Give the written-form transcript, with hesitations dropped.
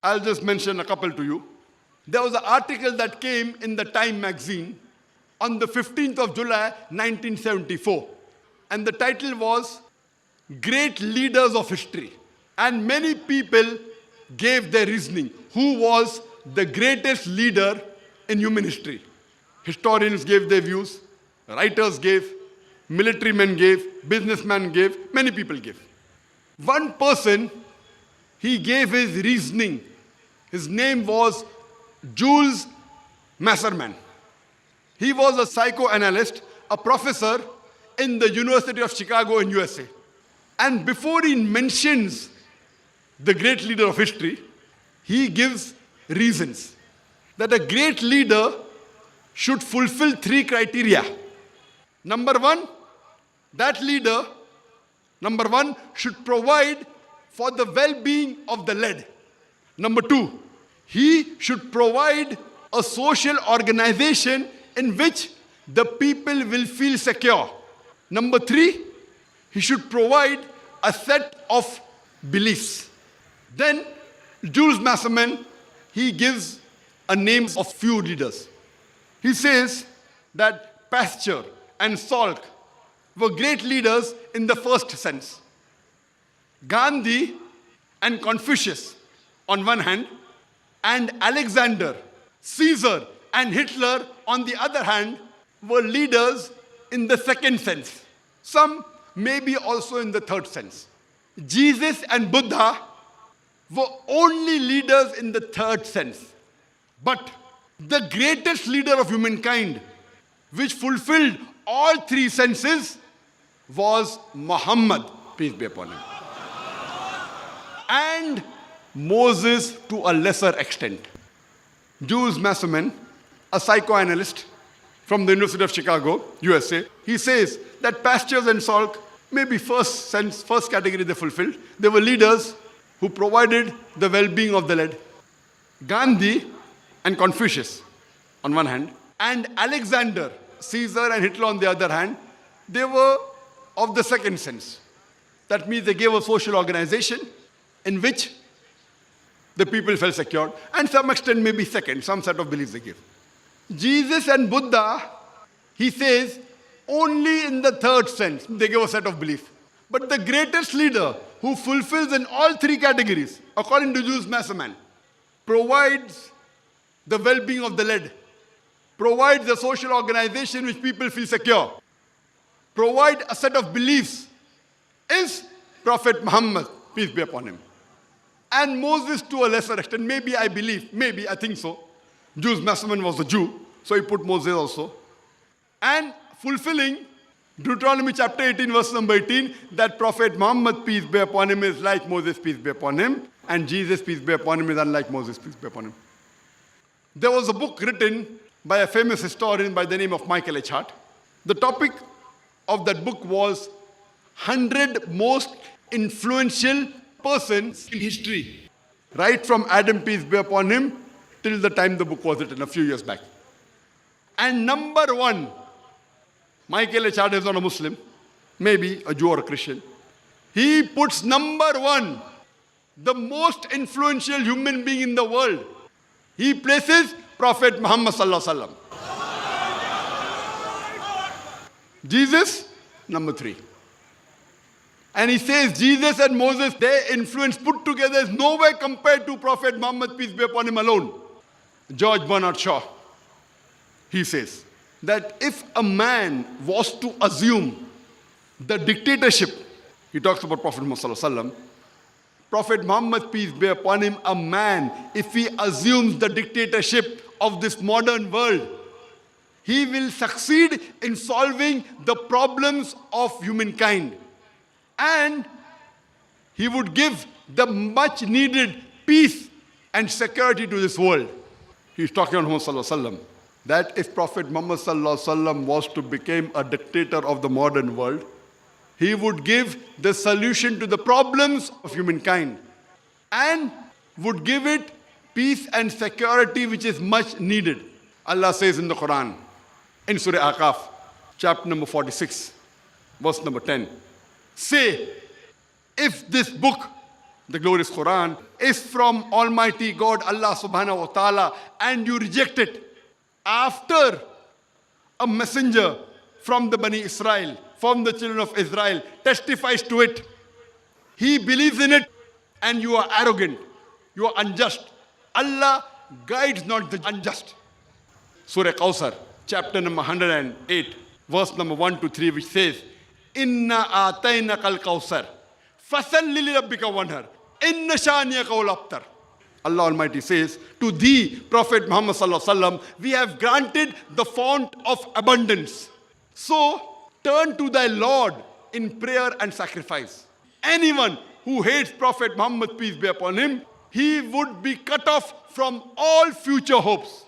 I'll just mention a couple to you. There was an article that came in the Time magazine on the 15th of July, 1974. And the title was Great Leaders of History. And many people gave their reasoning. Who was the greatest leader in human history? Historians gave their views, writers gave, military men gave, businessmen gave, many people gave. One person, he gave his reasoning. His name was Jules Masserman. He was a psychoanalyst, a professor in the University of Chicago in USA. And before he mentions the great leader of history, he gives reasons that a great leader should fulfill 3 criteria. Number one, that leader, number one, should provide for the well-being of the led. Number 2, he should provide a social organization in which the people will feel secure. Number 3, he should provide a set of beliefs. Then Jules Masserman, he gives a name of few leaders. He says that Pasteur and Salk were great leaders in the first sense. Gandhi and Confucius on one hand, and Alexander, Caesar, and Hitler on the other hand were leaders in the second sense. Some maybe also in the third sense. Jesus and Buddha were only leaders in the third sense. But the greatest leader of humankind, which fulfilled all 3 senses, was Muhammad, peace be upon him. And Moses to a lesser extent. Jules Masserman, a psychoanalyst from the University of Chicago, USA, he says that Pasteur and Salk, maybe first category they fulfilled. They were leaders who provided the well-being of the led. Gandhi and Confucius on one hand, and Alexander, Caesar, and Hitler on the other hand, they were of the second sense. That means they gave a social organization in which the people felt secure, and some extent maybe second, some set of beliefs they gave. Jesus and Buddha, he says, only in the third sense, they gave a set of beliefs. But the greatest leader who fulfills in all 3 categories, according to Jules Masserman, provides the well-being of the led, provides a social organization which people feel secure, provide a set of beliefs, is Prophet Muhammad, peace be upon him. And Moses to a lesser extent, maybe I believe, maybe I think so. Jules Masserman was a Jew, so he put Moses also. And fulfilling Deuteronomy chapter 18, verse number 18, that Prophet Muhammad, peace be upon him, is like Moses, peace be upon him, and Jesus, peace be upon him, is unlike Moses, peace be upon him. There was a book written by a famous historian by the name of Michael H. Hart. The topic of that book was 100 most influential persons in history, right from Adam, peace be upon him, till the time the book was written, a few years back. And number 1, Michael H. Hart is not a Muslim, maybe a Jew or a Christian. He puts number 1, the most influential human being in the world. He places Prophet Muhammad sallallahu alaihi wasallam. Jesus, number 3. And he says Jesus and Moses, their influence put together is nowhere compared to Prophet Muhammad, peace be upon him, alone. George Bernard Shaw, he says that if a man was to assume the dictatorship, he talks about Prophet Muhammad sallallahu alaihi wasallam, Prophet Muhammad, peace be upon him, a man, if he assumes the dictatorship of this modern world, he will succeed in solving the problems of humankind. And he would give the much needed peace and security to this world. He's talking on Muhammad sallallahu alaihi wasallam, that if Prophet Muhammad sallallahu alaihi wasallam was to become a dictator of the modern world, he would give the solution to the problems of humankind and would give it peace and security which is much needed. Allah says in the Quran, in Surah Aqaf, chapter number 46, verse number 10, say, if this book the glorious Quran, is from Almighty God, Allah subhanahu wa ta'ala, and you reject it after a messenger from the Bani Israel, from the children of Israel, testifies to it, he believes in it, and you are arrogant, you are unjust. Allah guides not the unjust. Surah Kawthar, chapter number 108, verse number 1 to 3, which says, Inna ataynaka al-Kawthar, fasalli li rabbika wanhar, inna shaniyaka wal abtar. Allah Almighty says, to thee, Prophet Muhammad sallallahu alaihi wasallam, we have granted the fount of abundance. So, turn to thy Lord in prayer and sacrifice. Anyone who hates Prophet Muhammad, peace be upon him, he would be cut off from all future hopes.